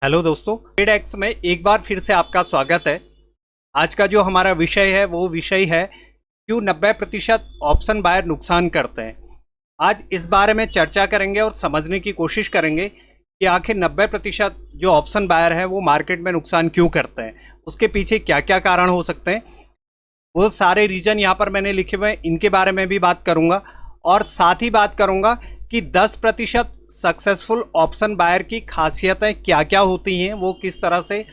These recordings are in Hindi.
हेलो दोस्तों, ट्रेडएक्स में एक बार फिर से आपका स्वागत है। आज का जो हमारा विषय है वो विषय है क्यों 90% ऑप्शन बायर नुकसान करते हैं। आज इस बारे में चर्चा करेंगे और समझने की कोशिश करेंगे कि आखिर 90% जो ऑप्शन बायर है वो मार्केट में नुकसान क्यों करते हैं, उसके पीछे क्या क्या कारण हो सकते हैं। वो सारे रीजन यहाँ पर मैंने लिखे हुए हैं, इनके बारे में भी बात करूँगा और साथ ही बात करूँगा कि 10% सक्सेसफुल ऑप्शन बायर की खासियतें क्या क्या होती हैं, वो किस तरह से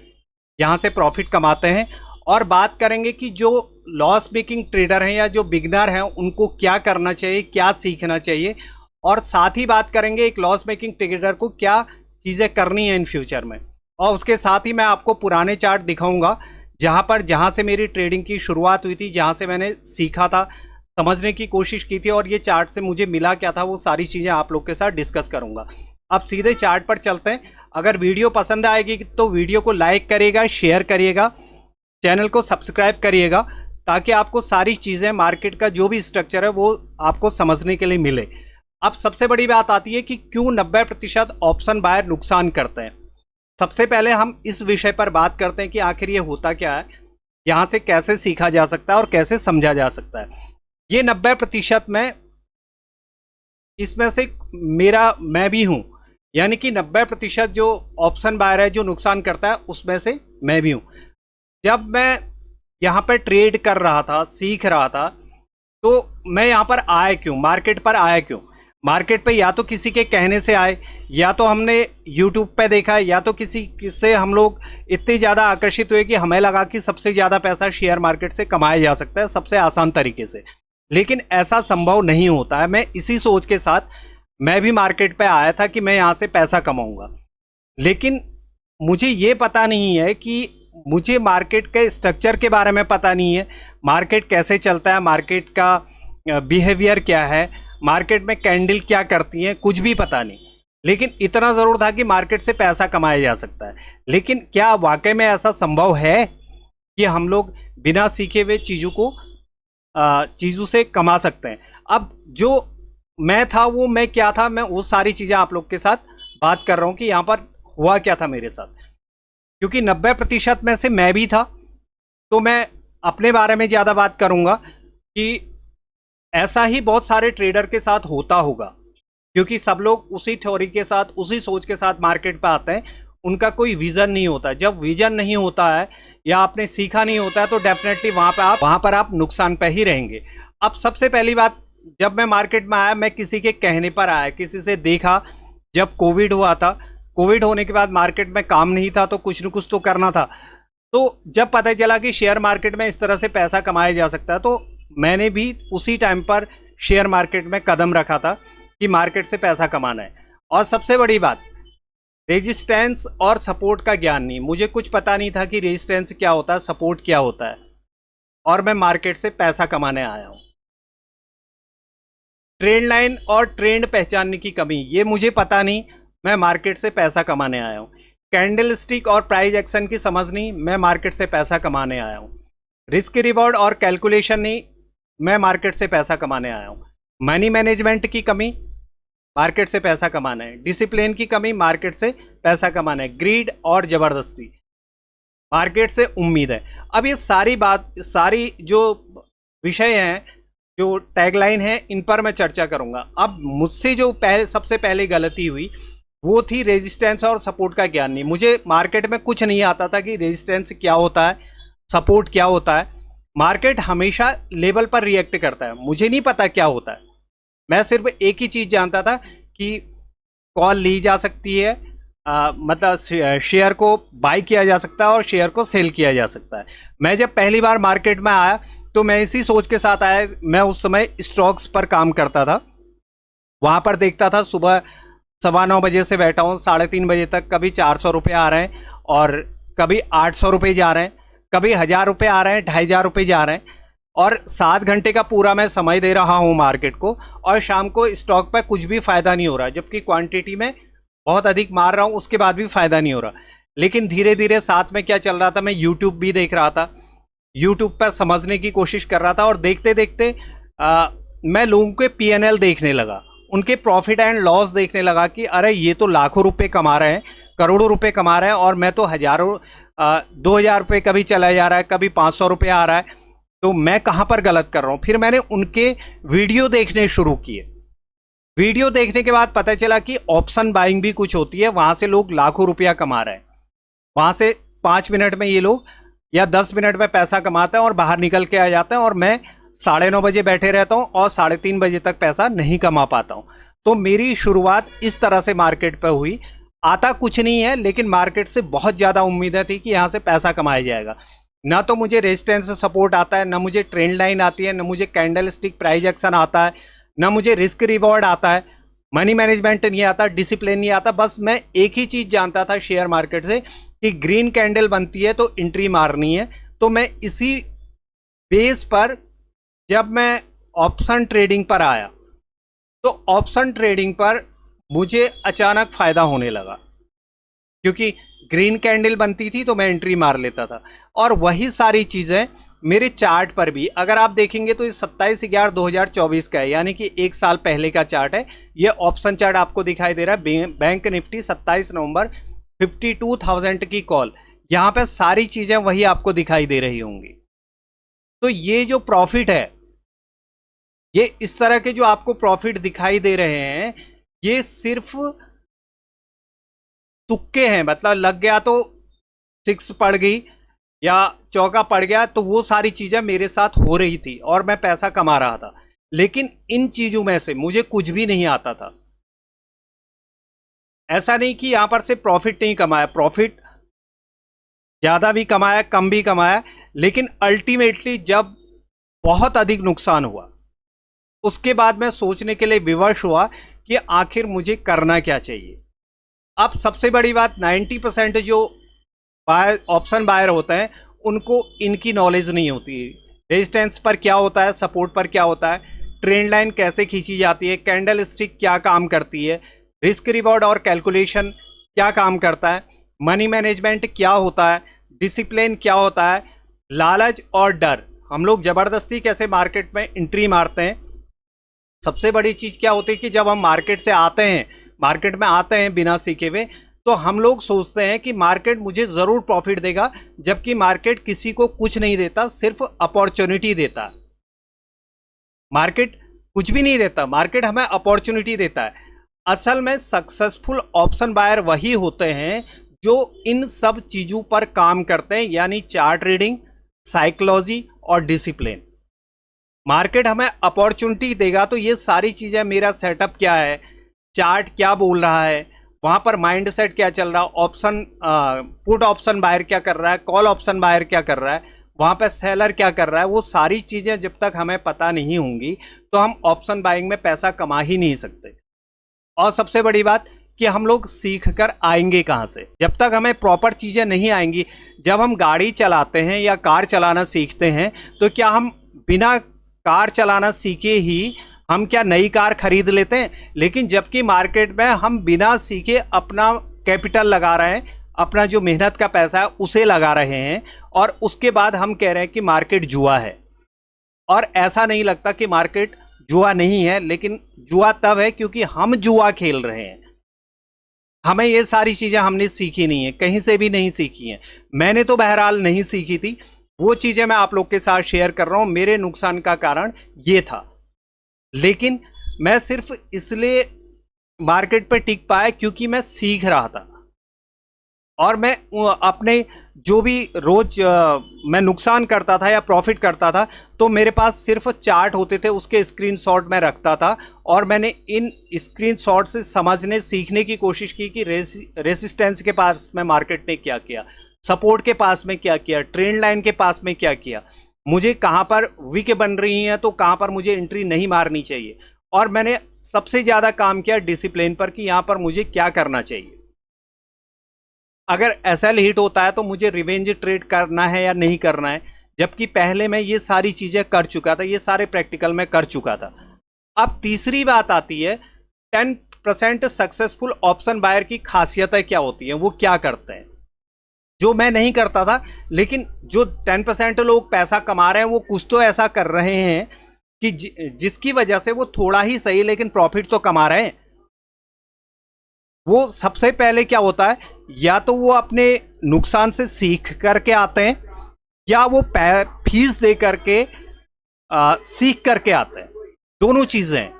यहाँ से प्रॉफिट कमाते हैं। और बात करेंगे कि जो लॉस मेकिंग ट्रेडर हैं या जो बिगनर हैं उनको क्या करना चाहिए, क्या सीखना चाहिए। और साथ ही बात करेंगे एक लॉस मेकिंग ट्रेडर को क्या चीज़ें करनी है इन फ्यूचर में। और उसके साथ ही मैं आपको पुराने चार्ट दिखाऊंगा जहाँ से मेरी ट्रेडिंग की शुरुआत हुई थी, जहाँ से मैंने सीखा था, समझने की कोशिश की थी और ये चार्ट से मुझे मिला क्या था, वो सारी चीज़ें आप लोग के साथ डिस्कस करूंगा। अब सीधे चार्ट पर चलते हैं। अगर वीडियो पसंद आएगी तो वीडियो को लाइक करिएगा, शेयर करिएगा, चैनल को सब्सक्राइब करिएगा ताकि आपको सारी चीज़ें मार्केट का जो भी स्ट्रक्चर है वो आपको समझने के लिए मिले। अब सबसे बड़ी बात आती है कि क्यों 90% ऑप्शन बायर नुकसान करते हैं। सबसे पहले हम इस विषय पर बात करते हैं कि आखिर ये होता क्या है, यहाँ से कैसे सीखा जा सकता है और कैसे समझा जा सकता है। ये 90% में इसमें से मैं भी हूं, यानी कि 90% जो ऑप्शन बायर है जो नुकसान करता है उसमें से मैं भी हूं। जब मैं यहाँ पर ट्रेड कर रहा था, सीख रहा था, तो मैं यहाँ पर आया क्यों, मार्केट पर आया क्यों। मार्केट पे या तो किसी के कहने से आए, या तो हमने यूट्यूब पे देखा, या तो किसी से हम लोग इतने ज़्यादा आकर्षित हुए कि हमें लगा कि सबसे ज़्यादा पैसा शेयर मार्केट से कमाया जा सकता है सबसे आसान तरीके से। लेकिन ऐसा संभव नहीं होता है। मैं इसी सोच के साथ मैं भी मार्केट पे आया था कि मैं यहाँ से पैसा कमाऊंगा, लेकिन मुझे ये पता नहीं है कि मुझे मार्केट के स्ट्रक्चर के बारे में पता नहीं है, मार्केट कैसे चलता है, मार्केट का बिहेवियर क्या है, मार्केट में कैंडल क्या करती हैं, कुछ भी पता नहीं। लेकिन इतना ज़रूर था कि मार्केट से पैसा कमाया जा सकता है। लेकिन क्या वाकई में ऐसा संभव है कि हम लोग बिना सीखे हुए चीज़ों से कमा सकते हैं। अब जो मैं था वो मैं क्या था, मैं वो सारी चीज़ें आप लोग के साथ बात कर रहा हूँ कि यहाँ पर हुआ क्या था मेरे साथ। क्योंकि 90% में से मैं भी था, तो मैं अपने बारे में ज़्यादा बात करूँगा कि ऐसा ही बहुत सारे ट्रेडर के साथ होता होगा, क्योंकि सब लोग उसी थ्योरी के साथ, उसी सोच के साथ मार्केट पर आते हैं। उनका कोई विज़न नहीं होता। जब विज़न नहीं होता है या आपने सीखा नहीं होता है तो डेफिनेटली वहाँ पर आप नुकसान पे ही रहेंगे। अब सबसे पहली बात, जब मैं मार्केट में आया, मैं किसी के कहने पर आया, किसी से देखा। जब कोविड हुआ था, कोविड होने के बाद मार्केट में काम नहीं था तो कुछ न कुछ तो करना था। तो जब पता चला कि शेयर मार्केट में इस तरह से पैसा कमाया जा सकता है, तो मैंने भी उसी टाइम पर शेयर मार्केट में कदम रखा था कि मार्केट से पैसा कमाना है। और सबसे बड़ी बात, रेजिस्टेंस और सपोर्ट का ज्ञान नहीं। मुझे कुछ पता नहीं था कि रेजिस्टेंस क्या होता है, सपोर्ट क्या होता है, और मैं मार्केट से पैसा कमाने आया हूं। ट्रेंड लाइन और ट्रेंड पहचानने की कमी, ये मुझे पता नहीं, मैं मार्केट से पैसा कमाने आया हूं। कैंडल स्टिक और प्राइस एक्शन की समझ नहीं, मैं मार्केट से पैसा कमाने आया हूं। रिस्क रिवॉर्ड और कैलकुलेशन नहीं, मैं मार्केट से पैसा कमाने आया हूं। मनी मैनेजमेंट की कमी, मार्केट से पैसा कमाना है। डिसिप्लिन की कमी, मार्केट से पैसा कमाना है। ग्रीड और ज़बरदस्ती, मार्केट से उम्मीद है। अब ये सारी जो विषय हैं, जो टैगलाइन है, इन पर मैं चर्चा करूंगा। अब मुझसे जो सबसे पहले गलती हुई वो थी रेजिस्टेंस और सपोर्ट का ज्ञान नहीं। मुझे मार्केट में कुछ नहीं आता था कि रेजिस्टेंस क्या होता है, सपोर्ट क्या होता है। मार्केट हमेशा लेवल पर रिएक्ट करता है, मुझे नहीं पता क्या होता है। मैं सिर्फ एक ही चीज़ जानता था कि कॉल ली जा सकती है, मतलब शेयर को बाई किया जा सकता है और शेयर को सेल किया जा सकता है। मैं जब पहली बार मार्केट में आया तो मैं इसी सोच के साथ आया। मैं उस समय स्टॉक्स पर काम करता था, वहाँ पर देखता था सुबह 9:15 बजे से बैठा हूँ 3:30 बजे तक, कभी 400 रुपये आ रहे हैं और कभी 800 रुपये जा रहे हैं, कभी 1000 रुपये आ रहे हैं, 2500 रुपये जा रहे हैं। और 7 घंटे का पूरा मैं समय दे रहा हूँ मार्केट को, और शाम को स्टॉक पर कुछ भी फ़ायदा नहीं हो रहा, जबकि क्वांटिटी में बहुत अधिक मार रहा हूँ, उसके बाद भी फ़ायदा नहीं हो रहा। लेकिन धीरे धीरे साथ में क्या चल रहा था, मैं यूट्यूब भी देख रहा था, यूट्यूब पर समझने की कोशिश कर रहा था। और देखते देखते मैं लोगों के PNL देखने लगा, उनके प्रॉफिट एंड लॉस देखने लगा कि अरे ये तो लाखों रुपए कमा रहे हैं, करोड़ों रुपए कमा रहे हैं और मैं तो हजारों 2,000 रुपये कभी चला जा रहा है, कभी 500 रुपये आ रहा है। तो मैं कहाँ पर गलत कर रहा हूँ? फिर मैंने उनके वीडियो देखने शुरू किए। वीडियो देखने के बाद पता चला कि ऑप्शन बाइंग भी कुछ होती है, वहां से लोग लाखों रुपया कमा रहे हैं। वहां से 5 मिनट में ये लोग या 10 मिनट में पैसा कमाते हैं और बाहर निकल के आ जाते हैं, और मैं 9:30 बजे बैठे रहता हूं और 3:30 बजे तक पैसा नहीं कमा पाता हूं। तो मेरी शुरुआत इस तरह से मार्केट पर हुई। आता कुछ नहीं है, लेकिन मार्केट से बहुत ज्यादा उम्मीदें थी कि यहां से पैसा कमाया जाएगा। ना तो मुझे रेजिस्टेंस सपोर्ट आता है, ना मुझे ट्रेंड लाइन आती है, ना मुझे कैंडल स्टिक प्राइस एक्शन आता है, ना मुझे रिस्क रिवॉर्ड आता है, मनी मैनेजमेंट नहीं आता, डिसिप्लिन नहीं आता। बस मैं एक ही चीज जानता था शेयर मार्केट से कि ग्रीन कैंडल बनती है तो एंट्री मारनी है। तो मैं इसी बेस पर जब मैं ऑप्शन ट्रेडिंग पर आया, तो ऑप्शन ट्रेडिंग पर मुझे अचानक फायदा होने लगा, क्योंकि ग्रीन कैंडल बनती थी तो मैं एंट्री मार लेता था। और वही सारी चीजें मेरे चार्ट पर भी अगर आप देखेंगे तो ये 27/11/2024 का है, यानी कि 1 साल पहले का चार्ट है। ये ऑप्शन चार्ट आपको दिखाई दे रहा है, बैंक निफ्टी 27 नवंबर 52,000 की कॉल। यहां पे सारी चीजें वही आपको दिखाई दे रही होंगी। तो ये जो प्रॉफिट है, ये इस तरह के जो आपको प्रॉफिट दिखाई दे रहे हैं, ये सिर्फ तुक्के हैं। मतलब लग गया तो 6 पड़ गई या चौका पड़ गया, तो वो सारी चीजें मेरे साथ हो रही थी और मैं पैसा कमा रहा था। लेकिन इन चीजों में से मुझे कुछ भी नहीं आता था। ऐसा नहीं कि यहां पर से प्रॉफिट नहीं कमाया, प्रॉफिट ज्यादा भी कमाया, कम भी कमाया, लेकिन अल्टीमेटली जब बहुत अधिक नुकसान हुआ, उसके बाद मैं सोचने के लिए विवश हुआ कि आखिर मुझे करना क्या चाहिए। अब सबसे बड़ी बात, 90% जो ऑप्शन बायर होते हैं उनको इनकी नॉलेज नहीं होती। रेजिस्टेंस पर क्या होता है, सपोर्ट पर क्या होता है, ट्रेंड लाइन कैसे खींची जाती है, कैंडल स्टिक क्या काम करती है, रिस्क रिवॉर्ड और कैलकुलेशन क्या काम करता है, मनी मैनेजमेंट क्या होता है, डिसिप्लिन क्या होता है, लालच और डर, हम लोग जबरदस्ती कैसे मार्केट में एंट्री मारते हैं। सबसे बड़ी चीज क्या होती है कि जब हम मार्केट से आते हैं, मार्केट में आते हैं बिना सीखे हुए, तो हम लोग सोचते हैं कि मार्केट मुझे जरूर प्रॉफिट देगा, जबकि मार्केट किसी को कुछ नहीं देता, सिर्फ अपॉर्चुनिटी देता है। मार्केट कुछ भी नहीं देता, मार्केट हमें अपॉर्चुनिटी देता है। असल में सक्सेसफुल ऑप्शन बायर वही होते हैं जो इन सब चीजों पर काम करते हैं, यानी चार्ट रीडिंग, साइकोलॉजी और डिसिप्लिन। मार्केट हमें अपॉर्चुनिटी देगा तो ये सारी चीजें, मेरा सेटअप क्या है, चार्ट क्या बोल रहा है, वहां पर माइंड सेट क्या चल रहा है, ऑप्शन पुट ऑप्शन बायर क्या कर रहा है, कॉल ऑप्शन बायर क्या कर रहा है, वहां पर सेलर क्या कर रहा है, वो सारी चीजें जब तक हमें पता नहीं होंगी तो हम ऑप्शन बाइंग में पैसा कमा ही नहीं सकते। और सबसे बड़ी बात कि हम लोग सीख कर आएंगे कहां से, जब तक हमें प्रॉपर चीजें नहीं आएंगी। जब हम गाड़ी चलाते हैं या कार चलाना सीखते हैं, तो क्या हम बिना कार चलाना सीखे ही हम क्या नई कार खरीद लेते हैं? लेकिन जबकि मार्केट में हम बिना सीखे अपना कैपिटल लगा रहे हैं, अपना जो मेहनत का पैसा है उसे लगा रहे हैं, और उसके बाद हम कह रहे हैं कि मार्केट जुआ है। और ऐसा नहीं लगता कि मार्केट जुआ नहीं है, लेकिन जुआ तब है क्योंकि हम जुआ खेल रहे हैं। हमें ये सारी चीजें हमने सीखी नहीं है, कहीं से भी नहीं सीखी हैं। मैंने तो बहरहाल नहीं सीखी थी, वो चीजें मैं आप लोग के साथ शेयर कर रहा हूं। मेरे नुकसान का कारण ये था, लेकिन मैं सिर्फ इसलिए मार्केट पे टिक पाया क्योंकि मैं सीख रहा था। और मैं अपने जो भी रोज मैं नुकसान करता था या प्रॉफिट करता था, तो मेरे पास सिर्फ चार्ट होते थे, उसके स्क्रीनशॉट मैं रखता था, और मैंने इन स्क्रीनशॉट से समझने सीखने की कोशिश की कि रेसिस्टेंस के पास में मार्केट ने क्या किया, सपोर्ट के पास में क्या किया, ट्रेंड लाइन के पास में क्या किया, मुझे कहां पर वीक बन रही है तो कहां पर मुझे एंट्री नहीं मारनी चाहिए। और मैंने सबसे ज्यादा काम किया डिसिप्लिन पर कि यहां पर मुझे क्या करना चाहिए। अगर एसएल हिट होता है तो मुझे रिवेंज ट्रेड करना है या नहीं करना है, जबकि पहले मैं ये सारी चीजें कर चुका था, ये सारे प्रैक्टिकल में कर चुका था। अब तीसरी बात आती है, 10% सक्सेसफुल ऑप्शन बायर की खासियतें क्या होती हैं, वो क्या करते हैं जो मैं नहीं करता था। लेकिन जो 10% लोग पैसा कमा रहे हैं वो कुछ तो ऐसा कर रहे हैं कि जिसकी वजह से वो थोड़ा ही सही लेकिन प्रॉफिट तो कमा रहे हैं। वो सबसे पहले क्या होता है, या तो वो अपने नुकसान से सीख करके आते हैं, या वो फीस दे करके सीख करके आते हैं। दोनों चीजें हैं।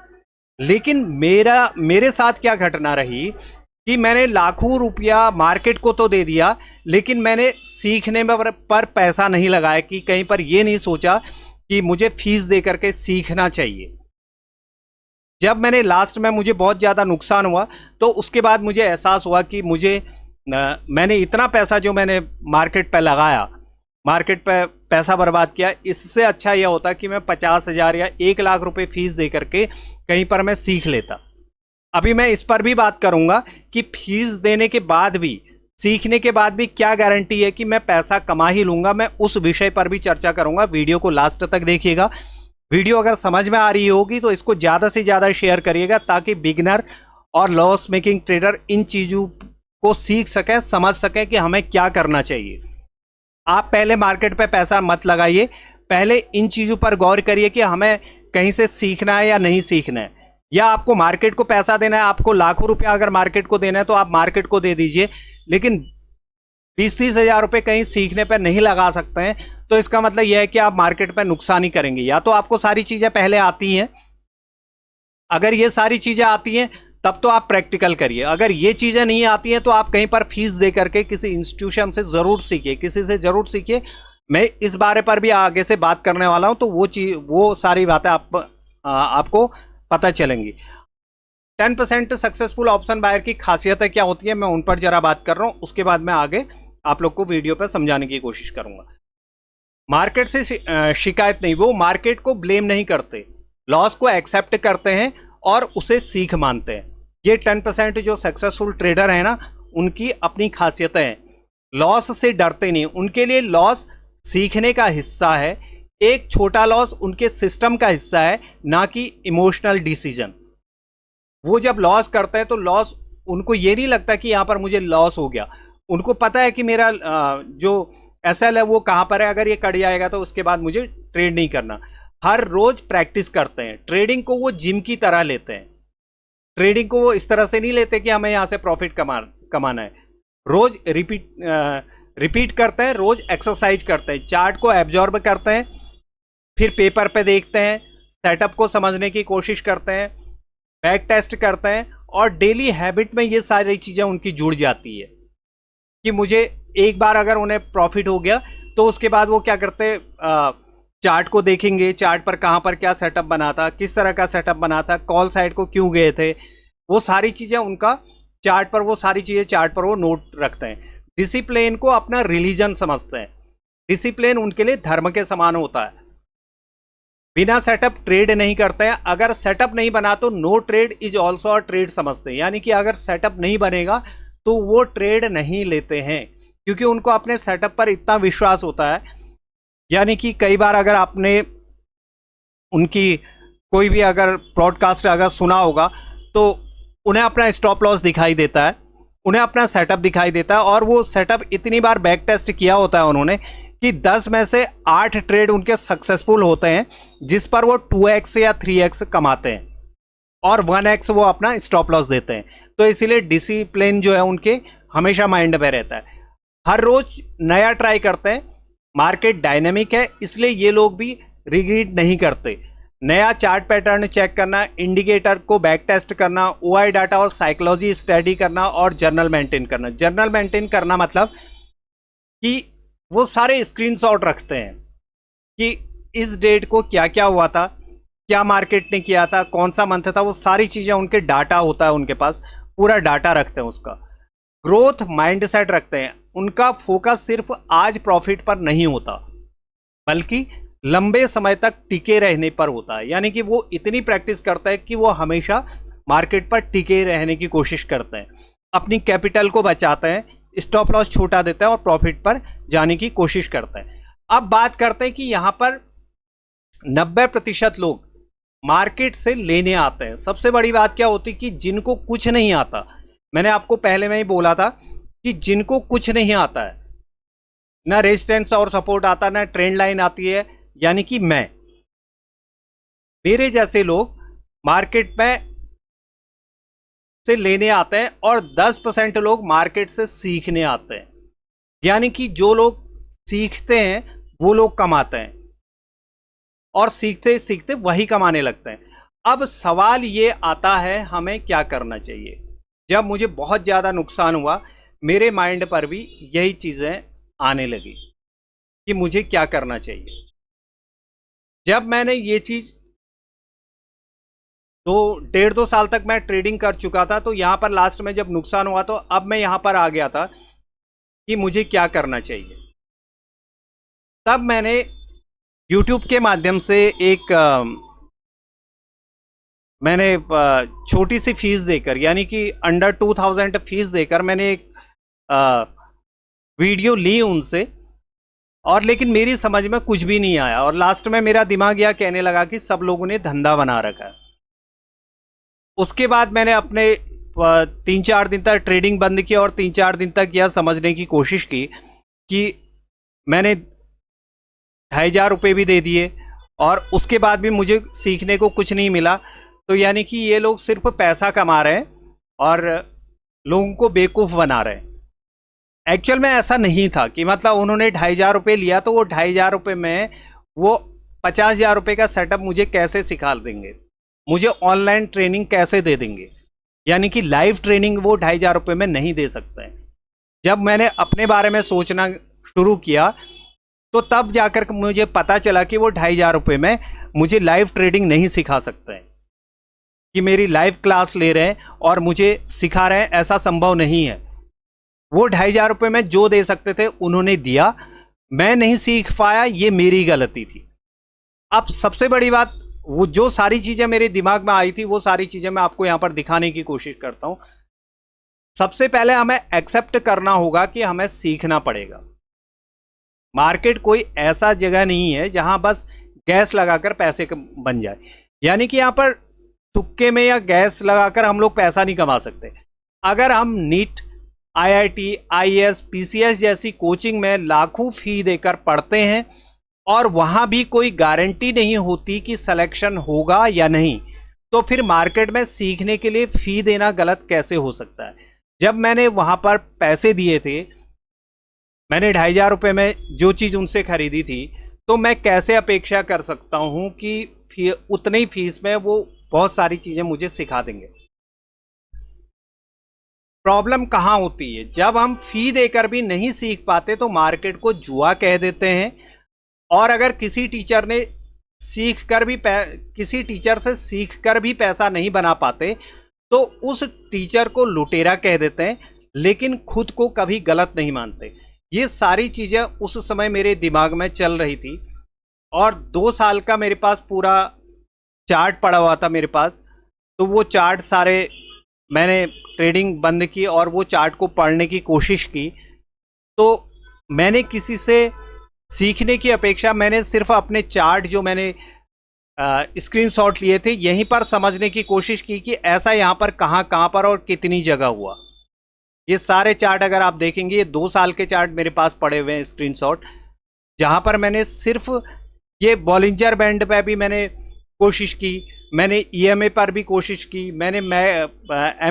लेकिन मेरे साथ क्या घटना रही कि मैंने लाखों रुपया मार्केट को तो दे दिया, लेकिन मैंने सीखने में पर पैसा नहीं लगाया, कि कहीं पर ये नहीं सोचा कि मुझे फीस दे करके सीखना चाहिए। जब मैंने लास्ट में मुझे बहुत ज़्यादा नुकसान हुआ, तो उसके बाद मुझे एहसास हुआ कि मैंने इतना पैसा जो मैंने मार्केट पे लगाया, मार्केट पे पैसा बर्बाद किया, इससे अच्छा यह होता कि मैं 50,000 या 1 लाख रुपए फीस दे करके कहीं पर मैं सीख लेता। अभी मैं इस पर भी बात करूंगा कि फीस देने के बाद भी, सीखने के बाद भी क्या गारंटी है कि मैं पैसा कमा ही लूंगा। मैं उस विषय पर भी चर्चा करूंगा। वीडियो को लास्ट तक देखिएगा। वीडियो अगर समझ में आ रही होगी तो इसको ज़्यादा से ज़्यादा शेयर करिएगा, ताकि बिगिनर और लॉस मेकिंग ट्रेडर इन चीज़ों को सीख सकें, समझ सकें कि हमें क्या करना चाहिए। आप पहले मार्केट पे पैसा मत लगाइए, पहले इन चीज़ों पर गौर करिए कि हमें कहीं से सीखना है या नहीं सीखना है। या आपको मार्केट को पैसा देना है, आपको लाखों रुपया अगर मार्केट को देना है तो आप मार्केट को दे दीजिए, लेकिन 20-30 हज़ार रुपये कहीं सीखने पर नहीं लगा सकते हैं, तो इसका मतलब यह है कि आप मार्केट पर नुकसान ही करेंगे। या तो आपको सारी चीज़ें पहले आती हैं, अगर ये सारी चीज़ें आती हैं तब तो आप प्रैक्टिकल करिए। अगर ये चीज़ें नहीं आती हैं तो आप कहीं पर फीस दे करके किसी इंस्टीट्यूशन से ज़रूर सीखिए, किसी से ज़रूर सीखिए। मैं इस बारे पर भी आगे से बात करने वाला हूं, तो वो सारी बातें आपको पता चलेंगी। 10% सक्सेसफुल ऑप्शन बायर की खासियतें क्या होती है, मैं उन पर जरा बात कर रहा हूं, उसके बाद मैं आगे आप लोग को वीडियो पर समझाने की कोशिश करूंगा। मार्केट से शिकायत नहीं, वो मार्केट को ब्लेम नहीं करते, लॉस को एक्सेप्ट करते हैं और उसे सीख मानते हैं। ये 10% जो सक्सेसफुल ट्रेडर है ना, उनकी अपनी खासियतें हैं। लॉस से डरते नहीं, उनके लिए लॉस सीखने का हिस्सा है। एक छोटा लॉस उनके सिस्टम का हिस्सा है, ना कि इमोशनल डिसीजन। वो जब लॉस करते हैं तो लॉस, उनको ये नहीं लगता कि यहां पर मुझे लॉस हो गया। उनको पता है कि मेरा जो एसएल है वो कहां पर है, अगर ये कट जाएगा तो उसके बाद मुझे ट्रेड नहीं करना। हर रोज प्रैक्टिस करते हैं। ट्रेडिंग को वो जिम की तरह लेते हैं। ट्रेडिंग को वो इस तरह से नहीं लेते कि हमें यहां से प्रॉफिट कमाना है। रोज रिपीट करते हैं, रोज एक्सरसाइज करते हैं, चार्ट को एब्जॉर्ब करते हैं, फिर पेपर पे देखते हैं, सेटअप को समझने की कोशिश करते हैं, बैक टेस्ट करते हैं, और डेली हैबिट में ये सारी चीजें उनकी जुड़ जाती है कि मुझे एक बार अगर उन्हें प्रॉफिट हो गया तो उसके बाद वो क्या करते, चार्ट को देखेंगे, चार्ट पर कहां पर क्या सेटअप बना था, किस तरह का सेटअप बना था, कॉल साइड को क्यों गए थे, वो सारी चीजें उनका चार्ट पर, वो सारी चीजें चार्ट पर वो नोट रखते हैं। डिसिप्लिन को अपना रिलीजन समझते हैं। डिसिप्लिन उनके लिए धर्म के समान होता है। बिना सेटअप ट्रेड नहीं करते हैं। अगर सेटअप नहीं बना तो no trade is also a trade समझते हैं, यानी कि अगर सेटअप नहीं बनेगा तो वो ट्रेड नहीं लेते हैं, क्योंकि उनको अपने सेटअप पर इतना विश्वास होता है। यानी कि कई बार अगर आपने उनकी कोई भी अगर ब्रॉडकास्ट अगर सुना होगा तो उन्हें अपना स्टॉप लॉस दिखाई देता है, उन्हें अपना सेटअप दिखाई देता है, और वो सेटअप इतनी बार बैक टेस्ट किया होता है उन्होंने कि 10 में से 8 ट्रेड उनके सक्सेसफुल होते हैं, जिस पर वो 2x या 3x कमाते हैं, और 1x वो अपना स्टॉप लॉस देते हैं। तो इसीलिए डिसिप्लिन जो है उनके हमेशा माइंड में रहता है। हर रोज नया ट्राई करते हैं। मार्केट डायनेमिक है, इसलिए ये लोग भी रिग्रेट नहीं करते। नया चार्ट पैटर्न चेक करना, इंडिकेटर को बैक टेस्ट करना, ओआई डाटा और साइकोलॉजी स्टडी करना, और जर्नल मेंटेन करना। जर्नल मेंटेन करना मतलब कि वो सारे स्क्रीनशॉट रखते हैं कि इस डेट को क्या क्या हुआ था, क्या मार्केट ने किया था, कौन सा मंथ था, वो सारी चीजें उनके डाटा होता है, उनके पास पूरा डाटा रखते हैं उसका। ग्रोथ माइंडसेट रखते हैं। उनका फोकस सिर्फ आज प्रॉफिट पर नहीं होता, बल्कि लंबे समय तक टिके रहने पर होता है। यानी कि वो इतनी प्रैक्टिस करता है कि वो हमेशा मार्केट पर टिके रहने की कोशिश करते हैं, अपनी कैपिटल को बचाते हैं, स्टॉप लॉस छोटा देते हैं और प्रॉफिट पर जाने की कोशिश करते हैं। अब बात करते हैं कि यहां पर 90% लोग मार्केट से लेने आते हैं। सबसे बड़ी बात क्या होती है कि जिनको कुछ नहीं आता, मैंने आपको पहले में ही बोला था कि जिनको कुछ नहीं आता है, ना रेजिस्टेंस और सपोर्ट आता, ना ट्रेंड लाइन आती है, यानी कि मेरे जैसे लोग मार्केट में से लेने आते हैं और 10% लोग मार्केट से सीखने आते हैं। यानी कि जो लोग सीखते हैं वो लोग कमाते हैं और सीखते सीखते वही कमाने लगते हैं। अब सवाल ये आता है हमें क्या करना चाहिए। जब मुझे बहुत ज़्यादा नुकसान हुआ मेरे माइंड पर भी यही चीज़ें आने लगी कि मुझे क्या करना चाहिए। जब मैंने ये चीज़ 1.5-2 साल तक मैं ट्रेडिंग कर चुका था, तो यहाँ पर लास्ट में जब नुकसान हुआ तो अब मैं यहाँ पर आ गया था कि मुझे क्या करना चाहिए। तब मैंने YouTube के माध्यम से मैंने छोटी सी फीस देकर, यानी कि अंडर 2000 फीस देकर मैंने एक वीडियो ली उनसे, और लेकिन मेरी समझ में कुछ भी नहीं आया और लास्ट में मेरा दिमाग यह कहने लगा कि सब लोगों ने धंधा बना रखा है। उसके बाद मैंने अपने 3-4 दिन तक ट्रेडिंग बंद की और 3-4 दिन तक यह समझने की कोशिश की कि मैंने 2500 रुपये भी दे दिए और उसके बाद भी मुझे सीखने को कुछ नहीं मिला। तो यानी कि ये लोग सिर्फ पैसा कमा रहे हैं और लोगों को बेवकूफ़ बना रहे हैं। एक्चुअल में ऐसा नहीं था कि मतलब उन्होंने 2500 रुपये लिया तो वो 2500 रुपये में वो 50,000 रुपये का सेटअप मुझे कैसे सिखा देंगे, मुझे ऑनलाइन ट्रेनिंग कैसे दे देंगे, यानी कि लाइव ट्रेनिंग वो 2500 रुपये में नहीं दे सकते हैं। जब मैंने अपने बारे में सोचना शुरू किया तो तब जाकर मुझे पता चला कि वो 2500 रुपये में मुझे लाइव ट्रेडिंग नहीं सिखा सकते हैं, कि मेरी लाइव क्लास ले रहे हैं और मुझे सिखा रहे हैं, ऐसा संभव नहीं है। वो 2500 रुपये में जो दे सकते थे उन्होंने दिया, मैं नहीं सीख पाया, ये मेरी गलती थी। अब सबसे बड़ी बात, वो जो सारी चीज़ें मेरे दिमाग में आई थी वो सारी चीज़ें मैं आपको यहाँ पर दिखाने की कोशिश करता हूँ। सबसे पहले हमें एक्सेप्ट करना होगा कि हमें सीखना पड़ेगा। मार्केट कोई ऐसा जगह नहीं है जहाँ बस गैस लगाकर पैसे बन जाए, यानी कि यहाँ पर तुक्के में या गैस लगाकर हम लोग पैसा नहीं कमा सकते। अगर हम नीट, IIT, IAS, PCS जैसी कोचिंग में लाखों फी देकर पढ़ते हैं और वहाँ भी कोई गारंटी नहीं होती कि सिलेक्शन होगा या नहीं, तो फिर मार्केट में सीखने के लिए फ़ी देना गलत कैसे हो सकता है। जब मैंने वहाँ पर पैसे दिए थे, मैंने 2500 रुपये में जो चीज़ उनसे खरीदी थी, तो मैं कैसे अपेक्षा कर सकता हूँ कि उतनी फीस में वो बहुत सारी चीज़ें मुझे सिखा देंगे। प्रॉब्लम कहाँ होती है, जब हम फी देकर भी नहीं सीख पाते तो मार्केट को जुआ कह देते हैं। और अगर किसी टीचर ने किसी टीचर से सीखकर भी पैसा नहीं बना पाते तो उस टीचर को लुटेरा कह देते हैं, लेकिन खुद को कभी गलत नहीं मानते। ये सारी चीज़ें उस समय मेरे दिमाग में चल रही थी और 2 साल का मेरे पास पूरा चार्ट पड़ा हुआ था मेरे पास। तो वो चार्ट सारे मैंने ट्रेडिंग बंद की और वो चार्ट को पढ़ने की कोशिश की। तो मैंने किसी से सीखने की अपेक्षा मैंने सिर्फ अपने चार्ट जो मैंने स्क्रीनशॉट लिए थे यहीं पर समझने की कोशिश की कि ऐसा यहाँ पर कहाँ पर और कितनी जगह हुआ। ये सारे चार्ट अगर आप देखेंगे, ये 2 साल के चार्ट मेरे पास पड़े हुए हैं स्क्रीनशॉट, जहाँ पर मैंने सिर्फ ये बॉलिंजर बैंड पे भी मैंने कोशिश की, मैंने EMA पर भी कोशिश की, मैंने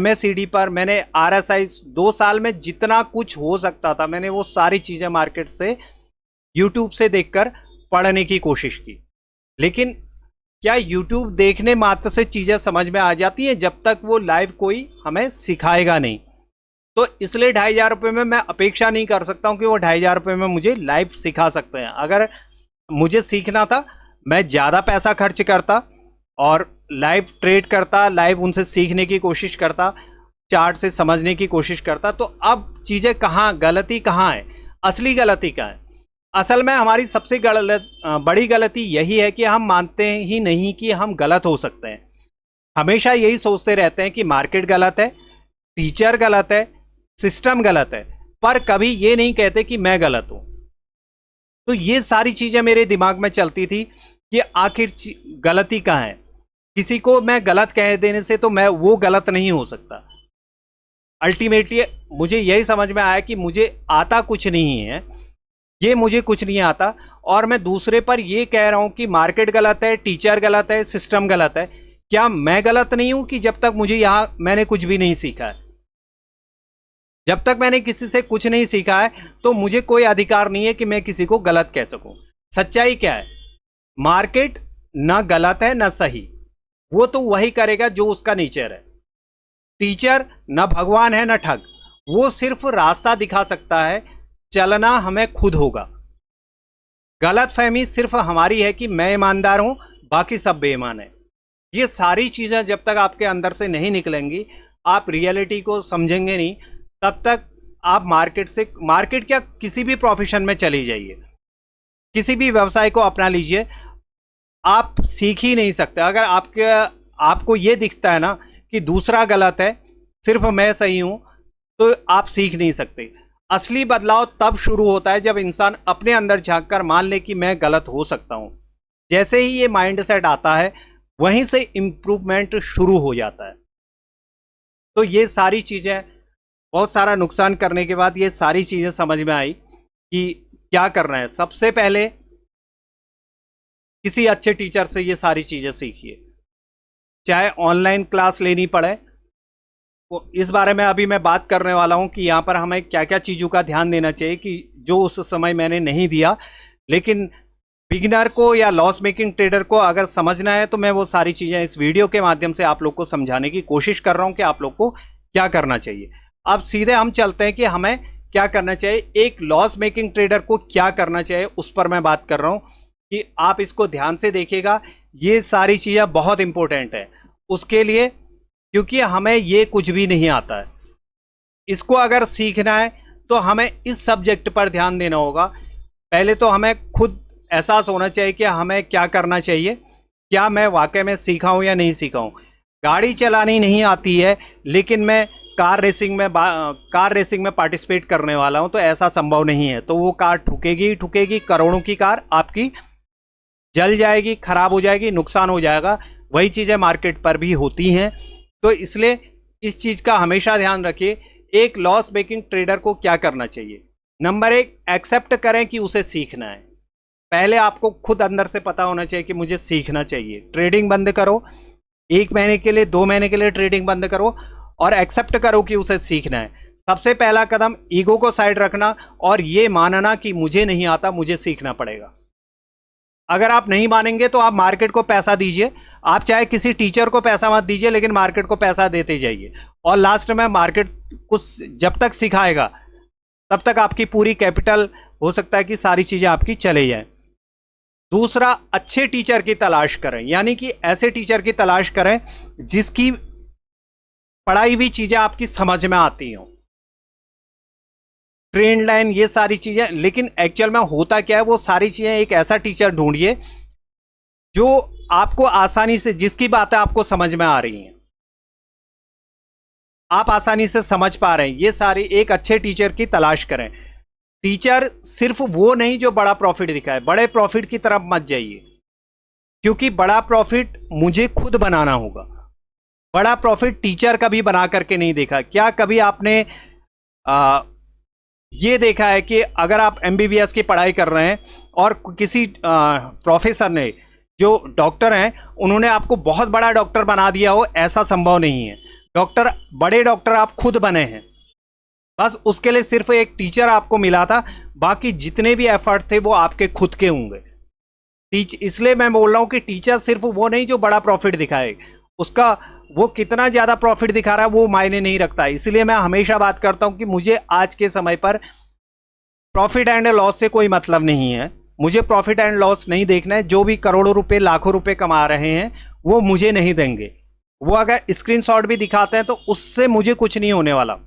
MACD पर, मैंने RSI 2 साल में जितना कुछ हो सकता था मैंने वो सारी चीज़ें मार्केट से YouTube से देखकर पढ़ने की कोशिश की। लेकिन क्या YouTube देखने मात्र से चीज़ें समझ में आ जाती हैं जब तक वो लाइव कोई हमें सिखाएगा नहीं। तो इसलिए 2500 रुपये में मैं अपेक्षा नहीं कर सकता हूँ कि वो 2500 रुपये में मुझे लाइव सिखा सकते हैं। अगर मुझे सीखना था मैं ज़्यादा पैसा खर्च करता और लाइव ट्रेड करता, लाइव उनसे सीखने की कोशिश करता, चार्ट से समझने की कोशिश करता। तो अब चीज़ें गलती कहाँ है, असली गलती कहाँ है? असल में हमारी सबसे बड़ी गलती यही है कि हम मानते ही नहीं कि हम गलत हो सकते हैं। हमेशा यही सोचते रहते हैं कि मार्केट गलत है, टीचर गलत है, सिस्टम गलत है, पर कभी ये नहीं कहते कि मैं गलत हूँ। तो ये सारी चीज़ें मेरे दिमाग में चलती थी कि आखिर गलती कहाँ है। किसी को मैं गलत कह देने से तो मैं वो गलत नहीं हो सकता। अल्टीमेटली मुझे यही समझ में आया कि मुझे आता कुछ नहीं है, ये मुझे कुछ नहीं आता और मैं दूसरे पर ये कह रहा हूँ कि मार्केट गलत है, टीचर गलत है, सिस्टम गलत है। क्या मैं गलत नहीं हूं कि जब तक मुझे यहां मैंने कुछ भी नहीं सीखा है? जब तक मैंने किसी से कुछ नहीं सीखा है तो मुझे कोई अधिकार नहीं है कि मैं किसी को गलत कह सकूं। सच्चाई क्या है? मार्केट ना गलत है ना सही, वो तो वही करेगा जो उसका नेचर है। टीचर ना भगवान है ना ठग, वो सिर्फ रास्ता दिखा सकता है, चलना हमें खुद होगा। गलत फहमी सिर्फ हमारी है कि मैं ईमानदार हूं, बाकी सब बेईमान है। ये सारी चीजें जब तक आपके अंदर से नहीं निकलेंगी, आप रियलिटी को समझेंगे नहीं, तब तक आप मार्केट क्या किसी भी प्रोफेशन में चली जाइए, किसी भी व्यवसाय को अपना लीजिए, आप सीख ही नहीं सकते। अगर आपको ये दिखता है ना कि दूसरा गलत है, सिर्फ मैं सही हूं, तो आप सीख नहीं सकते। असली बदलाव तब शुरू होता है जब इंसान अपने अंदर झांक कर मान ले कि मैं गलत हो सकता हूं। जैसे ही ये माइंडसेट आता है, वहीं से इंप्रूवमेंट शुरू हो जाता है। तो ये सारी चीजें, बहुत सारा नुकसान करने के बाद ये सारी चीजें समझ में आई कि क्या करना है। सबसे पहले किसी अच्छे टीचर से ये सारी चीजें सीखिए, चाहे ऑनलाइन क्लास लेनी पड़े। तो इस बारे में अभी मैं बात करने वाला हूं कि यहां पर हमें क्या क्या चीजों का ध्यान देना चाहिए कि जो उस समय मैंने नहीं दिया। लेकिन बिगिनर को या लॉस मेकिंग ट्रेडर को अगर समझना है तो मैं वो सारी चीजें इस वीडियो के माध्यम से आप लोग को समझाने की कोशिश कर रहा हूं कि आप लोग को क्या करना चाहिए। अब सीधे हम चलते हैं कि हमें क्या करना चाहिए। एक लॉस मेकिंग ट्रेडर को क्या करना चाहिए उस पर मैं बात कर रहा हूं कि आप इसको ध्यान से देखिएगा। ये सारी चीजें बहुत इंपॉर्टेंट है उसके लिए, क्योंकि हमें ये कुछ भी नहीं आता है। इसको अगर सीखना है तो हमें इस सब्जेक्ट पर ध्यान देना होगा। पहले तो हमें खुद एहसास होना चाहिए कि हमें क्या करना चाहिए, क्या मैं वाकई में सीखा हूं या नहीं सीखा हूं। गाड़ी चलानी नहीं आती है लेकिन मैं कार रेसिंग में पार्टिसिपेट करने वाला हूं, तो ऐसा संभव नहीं है। तो वो कार ठुकेगी ही ठुकेगी, करोड़ों की कार आपकी जल जाएगी, खराब हो जाएगी, नुकसान हो जाएगा। वही चीजें मार्केट पर भी होती हैं। तो इसलिए इस चीज का हमेशा ध्यान रखिए। एक लॉस मेकिंग ट्रेडर को क्या करना चाहिए? नंबर 1, एक्सेप्ट करें कि उसे सीखना है। पहले आपको खुद अंदर से पता होना चाहिए कि मुझे सीखना चाहिए। ट्रेडिंग बंद करो, 1 महीने के लिए, 2 महीने के लिए ट्रेडिंग बंद करो और एक्सेप्ट करो कि उसे सीखना है। सबसे पहला कदम ईगो को साइड रखना और ये मानना कि मुझे नहीं आता, मुझे सीखना पड़ेगा। अगर आप नहीं मानेंगे तो आप मार्केट को पैसा दीजिए। आप चाहे किसी टीचर को पैसा मत दीजिए, लेकिन मार्केट को पैसा देते जाइए और लास्ट में मार्केट कुछ जब तक सिखाएगा तब तक आपकी पूरी कैपिटल, हो सकता है कि सारी चीजें आपकी चले जाएं। दूसरा, अच्छे टीचर की तलाश करें, यानी कि ऐसे टीचर की तलाश करें जिसकी पढ़ाई हुई चीजें आपकी समझ में आती हों, ट्रेंड लाइन, ये सारी चीजें। लेकिन एक्चुअल में होता क्या है, वो सारी चीजें एक ऐसा टीचर ढूंढिए जो आपको आसानी से, जिसकी बातें आपको समझ में आ रही हैं, आप आसानी से समझ पा रहे हैं, ये सारी एक अच्छे टीचर की तलाश करें। टीचर सिर्फ वो नहीं जो बड़ा प्रॉफिट दिखाए। बड़े प्रॉफिट की तरफ मत जाइए, क्योंकि बड़ा प्रॉफिट मुझे खुद बनाना होगा। बड़ा प्रॉफिट टीचर कभी बना करके नहीं देखा। क्या कभी आपने ये देखा है कि अगर आप एमबीबीएस की पढ़ाई कर रहे हैं और किसी प्रोफेसर ने, जो डॉक्टर हैं, उन्होंने आपको बहुत बड़ा डॉक्टर बना दिया हो? ऐसा संभव नहीं है। बड़े डॉक्टर आप खुद बने हैं, बस उसके लिए सिर्फ एक टीचर आपको मिला था, बाकी जितने भी एफर्ट थे वो आपके खुद के होंगे। इसलिए मैं बोल रहा हूं कि टीचर सिर्फ वो नहीं जो बड़ा प्रॉफिट दिखाए, उसका वो कितना ज्यादा प्रॉफिट दिखा रहा है वो मायने नहीं रखता। इसलिए मैं हमेशा बात करता हूं कि मुझे आज के समय पर प्रॉफिट एंड लॉस से कोई मतलब नहीं है। मुझे प्रॉफिट एंड लॉस नहीं देखना है। जो भी करोड़ों रुपए, लाखों रुपए कमा रहे हैं वो मुझे नहीं देंगे। वो अगर स्क्रीनशॉट भी दिखाते हैं तो उससे मुझे कुछ नहीं होने वाला।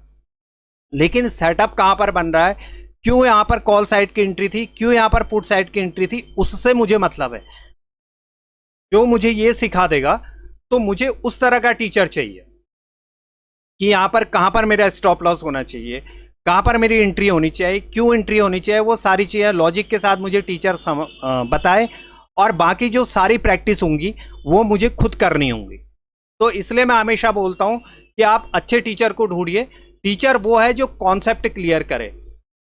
लेकिन सेटअप कहां पर बन रहा है, क्यों यहां पर कॉल साइड की एंट्री थी, क्यों यहां पर पुट साइड की एंट्री थी, उससे मुझे मतलब है। जो मुझे ये सिखा देगा, तो मुझे उस तरह का टीचर चाहिए कि यहां पर कहां पर मेरा स्टॉप लॉस होना चाहिए, कहां पर मेरी एंट्री होनी चाहिए, क्यों एंट्री होनी चाहिए, वो सारी चीजें लॉजिक के साथ मुझे टीचर बताए। और बाकी जो सारी प्रैक्टिस होंगी वो मुझे खुद करनी होंगी। तो इसलिए मैं हमेशा बोलता हूं कि आप अच्छे टीचर को ढूंढिए। टीचर वो है जो कॉन्सेप्ट क्लियर करे,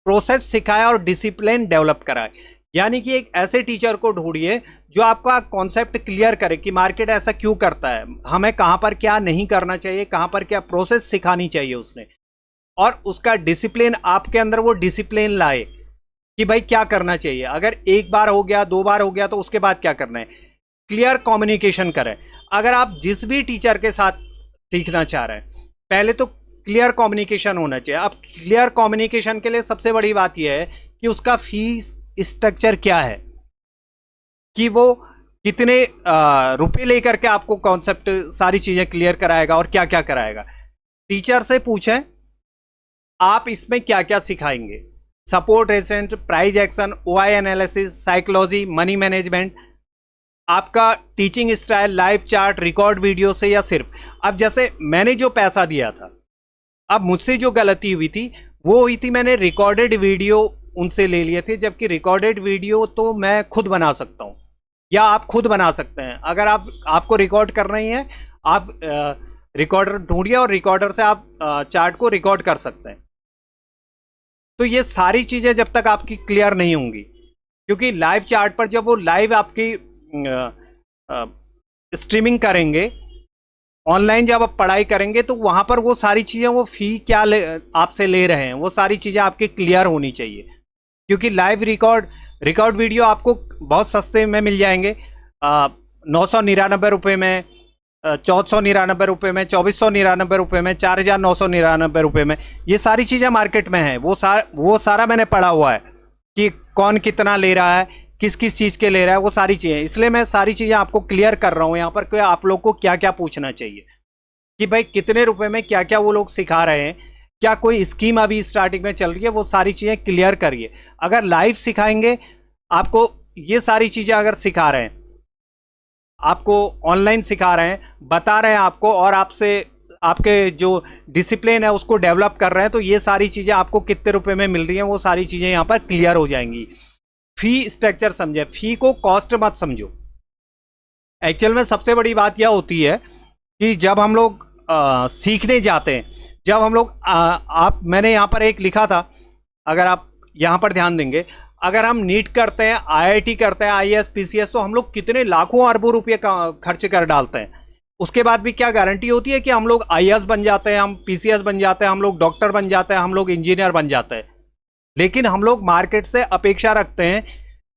प्रोसेस सिखाए और डिसिप्लिन डेवलप कराए। यानी कि एक ऐसे टीचर को ढूंढिए जो आपका कॉन्सेप्ट क्लियर करे कि मार्केट ऐसा क्यों करता है, हमें कहाँ पर क्या नहीं करना चाहिए, कहाँ पर क्या प्रोसेस सिखानी चाहिए उसने, और उसका डिसिप्लिन आपके अंदर वो डिसिप्लिन लाए कि भाई क्या करना चाहिए। अगर एक बार हो गया, दो बार हो गया, तो उसके बाद क्या करना है, क्लियर कम्युनिकेशन करें। अगर आप जिस भी टीचर के साथ सीखना चाह रहे हैं, पहले तो क्लियर कम्युनिकेशन होना चाहिए। अब क्लियर कम्युनिकेशन के लिए सबसे बड़ी बात यह है कि उसका फीस स्ट्रक्चर क्या है, कि वो कितने रुपए लेकर के आपको कॉन्सेप्ट सारी चीजें क्लियर कराएगा और क्या क्या कराएगा। टीचर से पूछें आप इसमें क्या क्या सिखाएंगे, support resistance, price action, OI analysis, psychology, money management, आपका teaching style, live chart, record video से, या सिर्फ। अब जैसे मैंने जो पैसा दिया था, अब मुझसे जो गलती हुई थी वो हुई थी मैंने रिकॉर्डेड वीडियो उनसे ले लिए थे, जबकि रिकॉर्डेड वीडियो तो मैं खुद बना सकता हूं या आप खुद बना सकते हैं। अगर आपको रिकॉर्ड करना ही है, आप रिकॉर्डर ढूंढिए और रिकॉर्डर से आप चार्ट को रिकॉर्ड कर सकते हैं। तो ये सारी चीजें जब तक आपकी क्लियर नहीं होंगी, क्योंकि लाइव चार्ट पर जब वो लाइव आपकी स्ट्रीमिंग करेंगे, ऑनलाइन जब आप पढ़ाई करेंगे, तो वहां पर वो सारी चीजें, वो फी क्या आपसे ले रहे हैं, वो सारी चीजें आपकी क्लियर होनी चाहिए। क्योंकि लाइव रिकॉर्ड वीडियो आपको बहुत सस्ते में मिल जाएंगे, 999 रुपये में, 1499 रुपये में, 2499 रुपये में, 4999 रुपये में, ये सारी चीज़ें मार्केट में हैं। वो सारा मैंने पढ़ा हुआ है कि कौन कितना ले रहा है, किस किस चीज़ के ले रहा है, वो सारी चीज़ें। इसलिए मैं सारी चीज़ें आपको क्लियर कर रहा हूँ यहाँ पर कि आप लोग को क्या क्या पूछना चाहिए, कि भाई कितने रुपए में क्या क्या वो लोग सिखा रहे हैं, क्या कोई स्कीम अभी स्टार्टिंग में चल रही है, वो सारी चीज़ें क्लियर करिए। अगर लाइव सिखाएंगे आपको, ये सारी चीज़ें अगर सिखा रहे हैं, आपको ऑनलाइन सिखा रहे हैं, बता रहे हैं आपको, और आपसे आपके जो डिसिप्लिन है उसको डेवलप कर रहे हैं, तो ये सारी चीज़ें आपको कितने रुपए में मिल रही हैं, वो सारी चीज़ें यहाँ पर क्लियर हो जाएंगी। फी स्ट्रक्चर समझे, फी को कॉस्ट मत समझो। एक्चुअल में सबसे बड़ी बात यह होती है कि जब हम लोग सीखने जाते हैं, जब हम लोग मैंने यहाँ पर एक लिखा था, अगर आप यहाँ पर ध्यान देंगे, अगर हम नीट करते हैं, आईआईटी करते हैं, आईएएस पीसीएस, तो हम लोग कितने लाखों अरबों रुपये खर्च कर डालते हैं। उसके बाद भी क्या गारंटी होती है कि हम लोग आईएएस बन जाते हैं, हम पीसीएस बन जाते हैं, हम लोग डॉक्टर बन जाते हैं, हम लोग इंजीनियर बन जाते हैं। लेकिन हम लोग मार्केट से अपेक्षा रखते हैं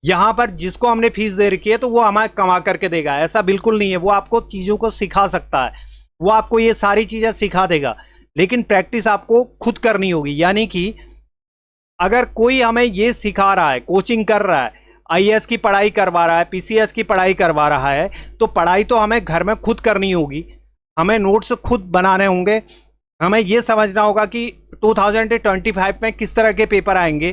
यहाँ पर जिसको हमने फीस दे रखी है तो वो हमें कमा करके देगा। ऐसा बिल्कुल नहीं है। वो आपको चीज़ों को सिखा सकता है, वो आपको ये सारी चीज़ें सिखा देगा, लेकिन प्रैक्टिस आपको खुद करनी होगी। यानी कि अगर कोई हमें ये सिखा रहा है, कोचिंग कर रहा है, आईएएस की पढ़ाई करवा रहा है, पीसीएस की पढ़ाई करवा रहा है, तो पढ़ाई तो हमें घर में खुद करनी होगी, हमें नोट्स खुद बनाने होंगे, हमें ये समझना होगा कि 2025 में किस तरह के पेपर आएंगे,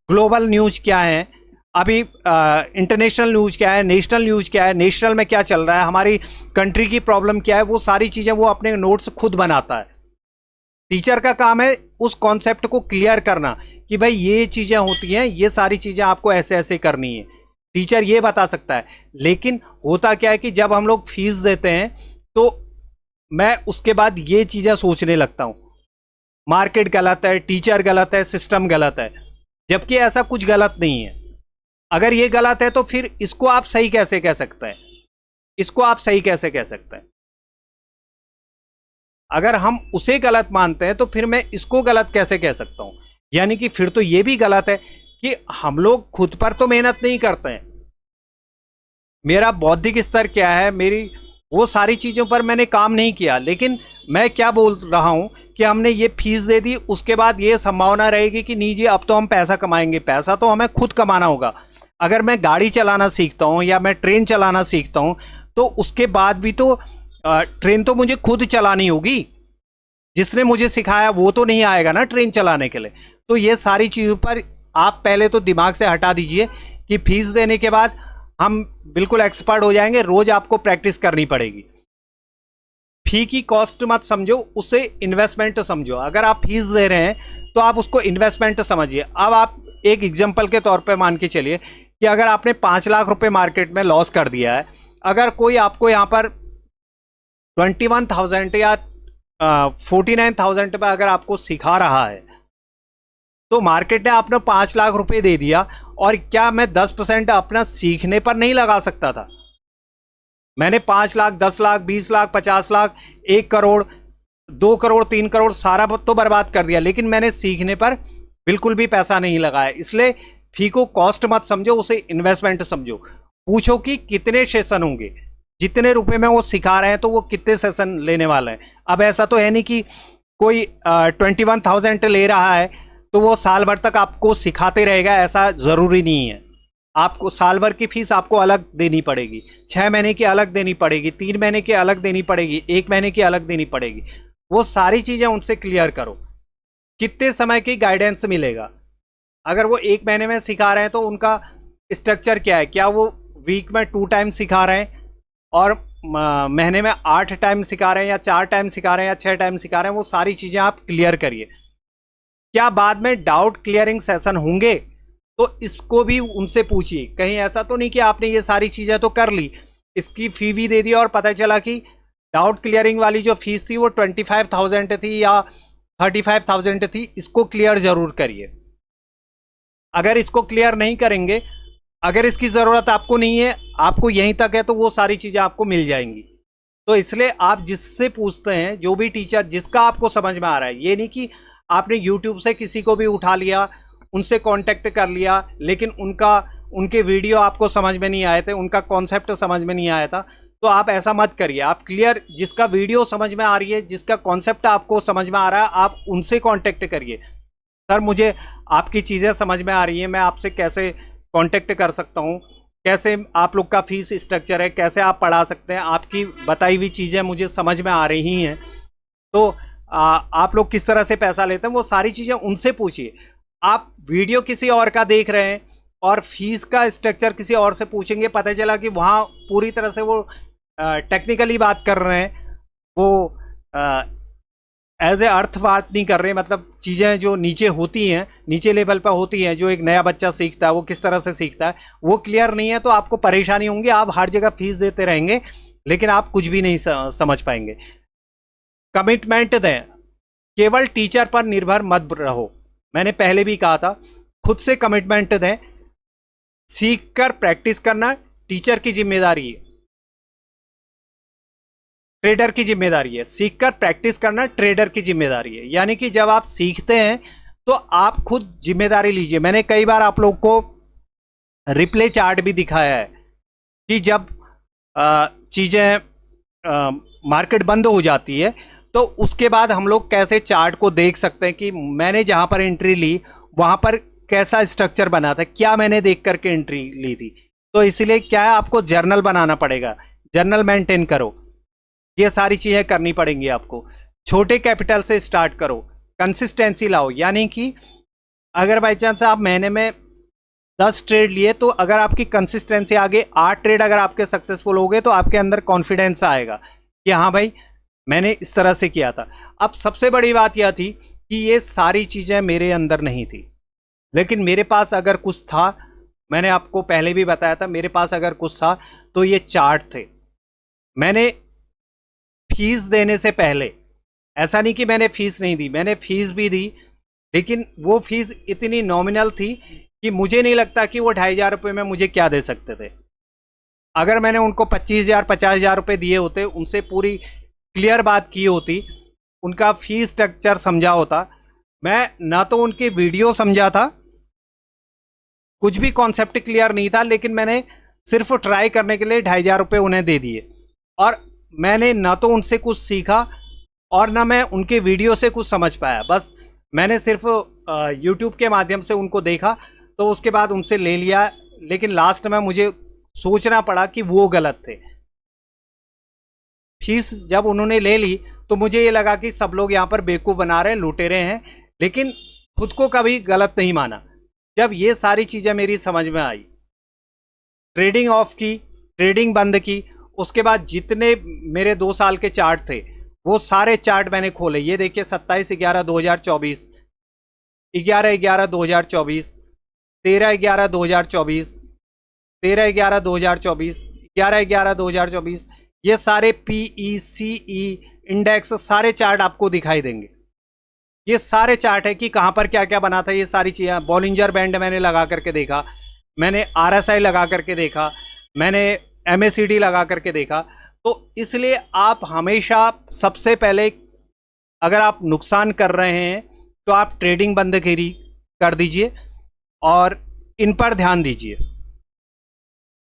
ग्लोबल न्यूज़ क्या है, अभी इंटरनेशनल न्यूज़ क्या है, नेशनल न्यूज़ क्या है, नेशनल में क्या चल रहा है, हमारी कंट्री की प्रॉब्लम क्या है, वो सारी चीज़ें वो अपने नोट्स खुद बनाता है। टीचर का काम है उस कॉन्सेप्ट को क्लियर करना कि भाई ये चीज़ें होती हैं, ये सारी चीज़ें आपको ऐसे ऐसे करनी है। टीचर ये बता सकता है, लेकिन होता क्या है कि जब हम लोग फीस देते हैं तो मैं उसके बाद ये चीज़ें सोचने लगता हूँ, मार्केट गलत है, टीचर गलत है, सिस्टम गलत है, जबकि ऐसा कुछ गलत नहीं है। अगर ये गलत है तो फिर इसको आप सही कैसे कह सकते हैं, इसको आप सही कैसे कह सकते हैं? अगर हम उसे गलत मानते हैं तो फिर मैं इसको गलत कैसे कह सकता हूं? यानी कि फिर तो ये भी गलत है कि हम लोग खुद पर तो मेहनत नहीं करते हैं। मेरा बौद्धिक स्तर क्या है, मेरी वो सारी चीज़ों पर मैंने काम नहीं किया, लेकिन मैं क्या बोल रहा हूं कि हमने ये फीस दे दी, उसके बाद ये संभावना रहेगी कि नहीं जी अब तो हम पैसा कमाएंगे। पैसा तो हमें खुद कमाना होगा। अगर मैं गाड़ी चलाना सीखता हूं या मैं ट्रेन चलाना सीखता हूं तो उसके बाद भी तो ट्रेन तो मुझे खुद चलानी होगी, जिसने मुझे सिखाया वो तो नहीं आएगा ना ट्रेन चलाने के लिए। तो ये सारी चीज़ों पर आप पहले तो दिमाग से हटा दीजिए कि फीस देने के बाद हम बिल्कुल एक्सपर्ट हो जाएंगे, रोज आपको प्रैक्टिस करनी पड़ेगी। फी की कॉस्ट मत समझो, उसे इन्वेस्टमेंट समझो। अगर आप फीस दे रहे हैं तो आप उसको इन्वेस्टमेंट समझिए। अब आप एक एग्जाम्पल के तौर पे मान के चलिए कि अगर आपने 5 लाख रुपए मार्केट में लॉस कर दिया है, अगर कोई आपको यहाँ पर 21,000 या 49,000 पे अगर आपको सिखा रहा है, तो मार्केट ने आपने 5 लाख रुपए दे दिया और क्या मैं 10% अपना सीखने पर नहीं लगा सकता था? मैंने 5 लाख, 10 लाख, 20 लाख, 50 लाख, 1 करोड़, 2 करोड़, 3 करोड़ सारा तो बर्बाद कर दिया, लेकिन मैंने सीखने पर बिल्कुल भी पैसा नहीं लगाया। इसलिए फी को कॉस्ट मत समझो, उसे इन्वेस्टमेंट समझो। पूछो कि कितने सेशन होंगे, जितने रुपए में वो सिखा रहे हैं तो वो कितने सेशन लेने वाले हैं। अब ऐसा तो है नहीं कि कोई 21,000 ले रहा है तो वो साल भर तक आपको सिखाते रहेगा, ऐसा जरूरी नहीं है। आपको साल भर की फीस आपको अलग देनी पड़ेगी, 6 महीने की अलग देनी पड़ेगी, 3 महीने की अलग देनी पड़ेगी, 1 महीने की अलग देनी पड़ेगी। वो सारी चीजें उनसे क्लियर करो। कितने समय की गाइडेंस मिलेगा? अगर वो 1 महीने में सिखा रहे हैं तो उनका स्ट्रक्चर क्या है? क्या वो वीक में 2 टाइम सिखा रहे हैं और महीने में 8 टाइम सिखा रहे हैं, या 4 टाइम सिखा रहे हैं, या 6 टाइम सिखा रहे हैं? वो सारी चीजें आप क्लियर करिए। क्या बाद में डाउट क्लियरिंग सेशन होंगे? तो इसको भी उनसे पूछिए। कहीं ऐसा तो नहीं कि आपने ये सारी चीजें तो कर ली, इसकी फी भी दे दी और पता चला कि डाउट क्लियरिंग वाली जो फीस थी वो 25,000 थी या 35,000 थी। इसको क्लियर जरूर करिए। अगर इसको क्लियर नहीं करेंगे, अगर इसकी जरूरत आपको नहीं है, आपको यहीं तक है, तो वो सारी चीजें आपको मिल जाएंगी। तो इसलिए आप जिससे पूछते हैं, जो भी टीचर जिसका आपको समझ में आ रहा है, ये नहीं कि आपने यूट्यूब से किसी को भी उठा लिया, उनसे कांटेक्ट कर लिया, लेकिन उनके वीडियो आपको समझ में नहीं आए थे, उनका कॉन्सेप्ट समझ में नहीं आया था, तो आप ऐसा मत करिए। आप क्लियर, जिसका वीडियो समझ में आ रही है, जिसका कॉन्सेप्ट आपको समझ में आ रहा है, आप उनसे कांटेक्ट करिए। सर मुझे आपकी चीज़ें समझ में आ रही हैं, मैं आपसे कैसे कांटेक्ट कर सकता हूँ, कैसे आप लोग का फीस स्ट्रक्चर है, कैसे आप पढ़ा सकते हैं, आपकी बताई हुई चीज़ें मुझे समझ में आ रही हैं, तो आप लोग किस तरह से पैसा लेते हैं, वो सारी चीज़ें उनसे पूछिए। आप वीडियो किसी और का देख रहे हैं और फीस का स्ट्रक्चर किसी और से पूछेंगे, पता चला कि वहाँ पूरी तरह से वो टेक्निकली बात कर रहे हैं, वो एज ए अर्थ बात नहीं कर रहे, मतलब चीज़ें जो नीचे होती हैं, नीचे लेवल पर होती हैं, जो एक नया बच्चा सीखता है वो किस तरह से सीखता है, वो क्लियर नहीं है, तो आपको परेशानी होंगी। आप हर जगह फीस देते रहेंगे लेकिन आप कुछ भी नहीं समझ पाएंगे। कमिटमेंट दें, केवल टीचर पर निर्भर मत रहो। मैंने पहले भी कहा था, खुद से कमिटमेंट दें। सीख कर प्रैक्टिस करना टीचर की जिम्मेदारी है, ट्रेडर की जिम्मेदारी है। सीखकर प्रैक्टिस करना ट्रेडर की जिम्मेदारी है। यानी कि जब आप सीखते हैं तो आप खुद जिम्मेदारी लीजिए। मैंने कई बार आप लोग को रिप्ले चार्ट भी दिखाया है कि जब चीजें मार्केट बंद हो जाती है तो उसके बाद हम लोग कैसे चार्ट को देख सकते हैं कि मैंने जहां पर एंट्री ली वहां पर कैसा स्ट्रक्चर बना था, क्या मैंने देख करके एंट्री ली थी। तो इसलिए क्या है, आपको जर्नल बनाना पड़ेगा, जर्नल मेंटेन करो, ये सारी चीजें करनी पड़ेंगी आपको। छोटे कैपिटल से स्टार्ट करो, कंसिस्टेंसी लाओ। यानी कि अगर बाई चांस आप महीने में 10 ट्रेड लिए, तो अगर आपकी कंसिस्टेंसी आगे 8 ट्रेड अगर आपके सक्सेसफुल हो गए तो आपके अंदर कॉन्फिडेंस आएगा कि हाँ भाई मैंने इस तरह से किया था। अब सबसे बड़ी बात यह थी कि ये सारी चीजें मेरे अंदर नहीं थी, लेकिन मेरे पास अगर कुछ था, मैंने आपको पहले भी बताया था, मेरे पास अगर कुछ था तो ये चार्ट थे। मैंने फीस देने से पहले, ऐसा नहीं कि मैंने फीस नहीं दी, मैंने फीस भी दी, लेकिन वो फीस इतनी नॉमिनल थी कि मुझे नहीं लगता कि वो 2,500 रुपये में मुझे क्या दे सकते थे। अगर मैंने उनको 25,000 50,000 रुपये दिए होते, उनसे पूरी क्लियर बात की होती, उनका फीस स्ट्रक्चर समझा होता, मैं ना तो उनकी वीडियो समझा था, कुछ भी कॉन्सेप्ट क्लियर नहीं था, लेकिन मैंने सिर्फ ट्राई करने के लिए 2,500 रुपये उन्हें दे दिए, और मैंने ना तो उनसे कुछ सीखा और ना मैं उनके वीडियो से कुछ समझ पाया। बस मैंने सिर्फ यूट्यूब के माध्यम से उनको देखा, तो उसके बाद उनसे ले लिया, लेकिन लास्ट में मुझे सोचना पड़ा कि वो गलत थे। फीस जब उन्होंने ले ली तो मुझे ये लगा कि सब लोग यहाँ पर बेवकूफ़ बना रहे हैं, लुटेरे हैं, लेकिन खुद को कभी गलत नहीं माना। जब ये सारी चीज़ें मेरी समझ में आई, ट्रेडिंग ऑफ की, ट्रेडिंग बंद की, उसके बाद जितने मेरे 2 साल के चार्ट थे वो सारे चार्ट मैंने खोले। ये देखिए 27/11/2024, 11/11/2024, 13/11/2024, 13/11/2024, 11/11/2024, ये सारे PECE इंडेक्स सारे चार्ट आपको दिखाई देंगे। ये सारे चार्ट है कि कहाँ पर क्या क्या बना था, ये सारी चीज़ें। बॉलिंजर बैंड मैंने लगा करके देखा, मैंने RSI लगा करके देखा, मैंने MACD लगा करके देखा। तो इसलिए आप हमेशा सबसे पहले अगर आप नुकसान कर रहे हैं तो आप ट्रेडिंग बंद कर दीजिए और इन पर ध्यान दीजिए।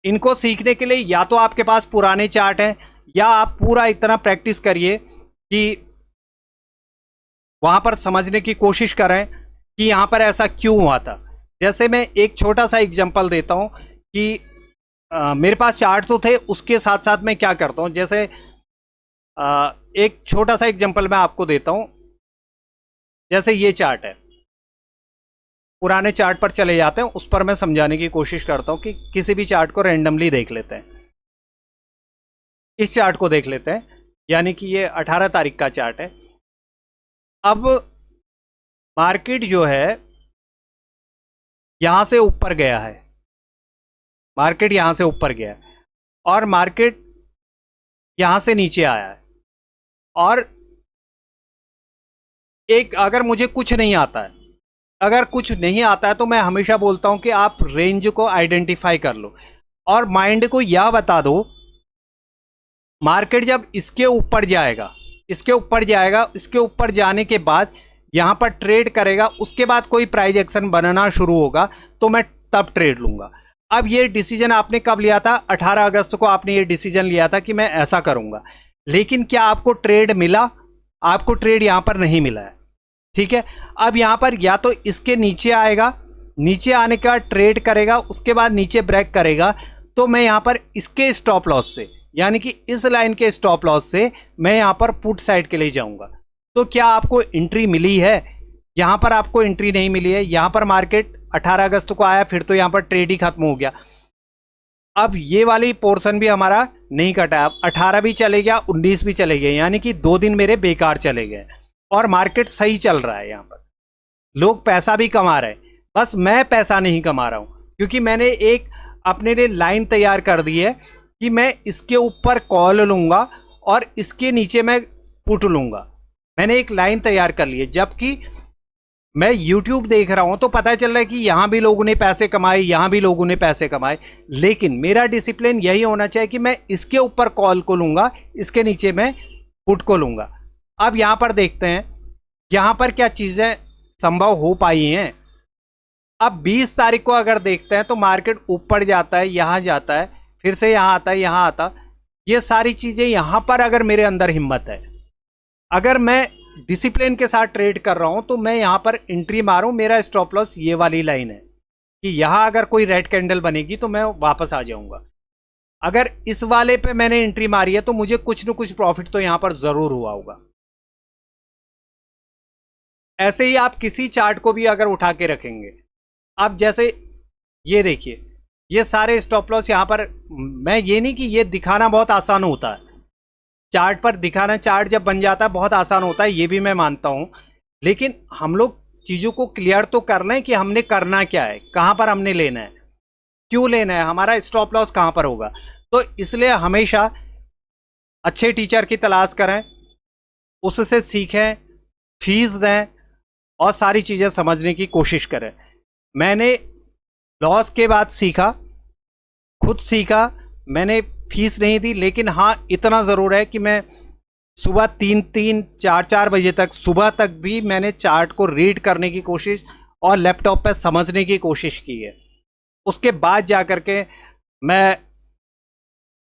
इनको सीखने के लिए या तो आपके पास पुराने चार्ट हैं या आप पूरा इतना प्रैक्टिस करिए कि वहां पर समझने की कोशिश करें कि यहां पर ऐसा क्यों हुआ था। जैसे मैं एक छोटा सा एग्जांपल देता हूं कि मेरे पास चार्ट तो थे, उसके साथ साथ मैं क्या करता हूं। जैसे एक छोटा सा एग्जांपल मैं आपको देता हूं। जैसे ये चार्ट है, पुराने चार्ट पर चले जाते हैं, उस पर मैं समझाने की कोशिश करता हूं कि किसी भी चार्ट को रैंडमली देख लेते हैं। इस चार्ट को देख लेते हैं, यानी कि ये 18 तारीख का चार्ट है। अब मार्केट जो है यहां से ऊपर गया है, मार्केट यहां से ऊपर गया है और मार्केट यहां से नीचे आया है। और एक अगर मुझे कुछ नहीं आता है, अगर कुछ नहीं आता है तो मैं हमेशा बोलता हूं कि आप रेंज को आइडेंटिफाई कर लो और माइंड को यह बता दो मार्केट जब इसके ऊपर जाएगा, इसके ऊपर जाएगा, इसके ऊपर जाने के बाद यहां पर ट्रेड करेगा, उसके बाद कोई प्राइस एक्शन बनना शुरू होगा तो मैं तब ट्रेड लूंगा। अब ये डिसीजन आपने कब लिया था? 18 अगस्त को आपने ये डिसीजन लिया था कि मैं ऐसा करूंगा। लेकिन क्या आपको ट्रेड मिला? आपको ट्रेड यहां पर नहीं मिला है, ठीक है। अब यहां पर या तो इसके नीचे आएगा, नीचे आने का ट्रेड करेगा, उसके बाद नीचे ब्रेक करेगा, तो मैं यहां पर इसके स्टॉप लॉस से, यानी कि इस लाइन के स्टॉप लॉस से मैं यहां पर पुट साइड के लिए जाऊंगा। तो क्या आपको एंट्री मिली है? यहां पर आपको एंट्री नहीं मिली है। यहां पर मार्केट 18 अगस्त को आया, फिर तो यहां पर ट्रेड ही खत्म हो गया। अब ये वाली पोर्शन भी हमारा नहीं कटा। अब 18 भी चले गया, 19 भी चले गए, यानी कि 2 दिन मेरे बेकार चले गए और मार्केट सही चल रहा है। यहां पर लोग पैसा भी कमा रहे हैं, बस मैं पैसा नहीं कमा रहा हूं क्योंकि मैंने एक अपने लिए लाइन तैयार कर दी है कि मैं इसके ऊपर कॉल लूंगा और इसके नीचे मैं पुट लूंगा। मैंने एक लाइन तैयार कर ली है। जबकि मैं YouTube देख रहा हूं तो पता चल रहा है कि यहां भी लोगों ने पैसे कमाए, यहां भी लोगों ने पैसे कमाए, लेकिन मेरा डिसिप्लिन यही होना चाहिए कि मैं इसके ऊपर कॉल को लूंगा, इसके नीचे मैं पुट को लूंगा। अब यहां पर देखते हैं यहां पर क्या चीजें संभव हो पाई हैं। अब 20 तारीख को अगर देखते हैं तो मार्केट ऊपर जाता है, यहां जाता है, फिर से यहां आता है, यहां आता। ये सारी चीजें यहां पर अगर मेरे अंदर हिम्मत है, अगर मैं डिसिप्लिन के साथ ट्रेड कर रहा हूं तो मैं यहां पर एंट्री मारूं। मेरा स्टॉप लॉस ये वाली लाइन है कि यहां अगर कोई रेड कैंडल बनेगी तो मैं वापस आ जाऊंगा। अगर इस वाले पे मैंने एंट्री मारी है तो मुझे कुछ न कुछ प्रॉफिट तो यहां पर जरूर हुआ होगा। ऐसे ही आप किसी चार्ट को भी अगर उठा के रखेंगे, आप जैसे ये देखिए, ये सारे स्टॉप लॉस यहां पर, मैं ये नहीं कि ये दिखाना बहुत आसान होता है, चार्ट पर दिखाना, चार्ट जब बन जाता है बहुत आसान होता है, ये भी मैं मानता हूं। लेकिन हम लोग चीजों को क्लियर तो कर लें कि हमने करना क्या है, कहां पर हमने लेना है, क्यों लेना है, हमारा स्टॉप लॉस कहां पर होगा। तो इसलिए हमेशा अच्छे टीचर की तलाश करें, उससे सीखें, फीस दें और सारी चीजें समझने की कोशिश करें। मैंने लॉस के बाद सीखा, खुद सीखा, मैंने फीस नहीं दी, लेकिन हाँ इतना ज़रूर है कि मैं सुबह 3-3, 4-4 बजे तक, सुबह तक भी मैंने चार्ट को रीड करने की कोशिश और लैपटॉप पर समझने की कोशिश की है। उसके बाद जा कर के मैं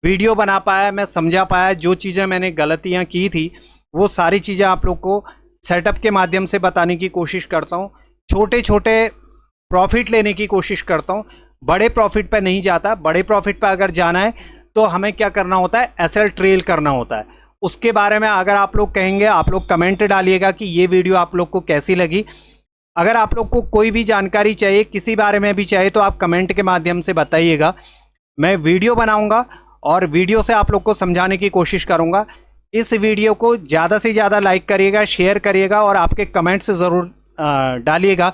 वीडियो बना पाया, मैं समझा पाया। जो चीज़ें मैंने गलतियाँ की थी वो सारी चीज़ें आप लोग को सेटअप के माध्यम से बताने की कोशिश करता हूँ। छोटे छोटे प्रॉफिट लेने की कोशिश करता हूँ, बड़े प्रॉफिट पर नहीं जाता। बड़े प्रॉफिट पर अगर जाना है तो हमें क्या करना होता है, एसएल ट्रेल करना होता है। उसके बारे में अगर आप लोग कहेंगे, आप लोग कमेंट डालिएगा कि ये वीडियो आप लोग को कैसी लगी। अगर आप लोग को कोई भी जानकारी चाहिए, किसी बारे में भी चाहिए, तो आप कमेंट के माध्यम से बताइएगा। मैं वीडियो बनाऊंगा और वीडियो से आप लोग को समझाने की कोशिश करूंगा। इस वीडियो को ज़्यादा से ज़्यादा लाइक करिएगा, शेयर करिएगा और आपके कमेंट्स ज़रूर डालिएगा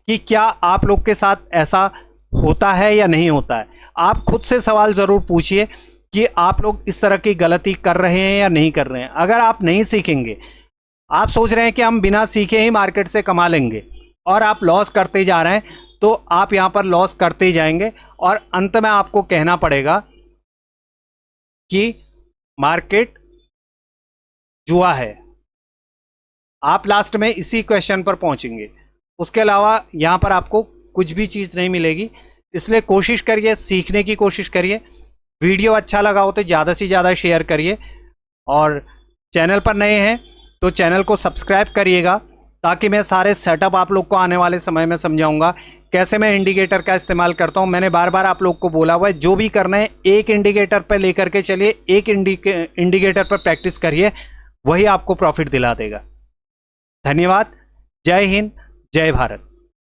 कि क्या आप लोग के साथ ऐसा होता है या नहीं होता है। आप खुद से सवाल ज़रूर पूछिए कि आप लोग इस तरह की गलती कर रहे हैं या नहीं कर रहे हैं। अगर आप नहीं सीखेंगे, आप सोच रहे हैं कि हम बिना सीखे ही मार्केट से कमा लेंगे और आप लॉस करते जा रहे हैं, तो आप यहाँ पर लॉस करते जाएंगे और अंत में आपको कहना पड़ेगा कि मार्केट जुआ है। आप लास्ट में इसी क्वेश्चन पर पहुंचेंगे, उसके अलावा यहां पर आपको कुछ भी चीज़ नहीं मिलेगी। इसलिए कोशिश करिए, सीखने की कोशिश करिए। वीडियो अच्छा लगा हो तो ज़्यादा से ज़्यादा शेयर करिए, और चैनल पर नए हैं तो चैनल को सब्सक्राइब करिएगा, ताकि मैं सारे सेटअप आप लोग को आने वाले समय में समझाऊंगा कैसे मैं इंडिकेटर का इस्तेमाल करता हूं। मैंने बार बार आप लोग को बोला हुआ है, जो भी करना है एक इंडिकेटर पर लेकर के चलिए, एक इंडिकेटर पर प्रैक्टिस करिए, वही आपको प्रॉफिट दिला देगा। धन्यवाद। जय हिंद, जय भारत।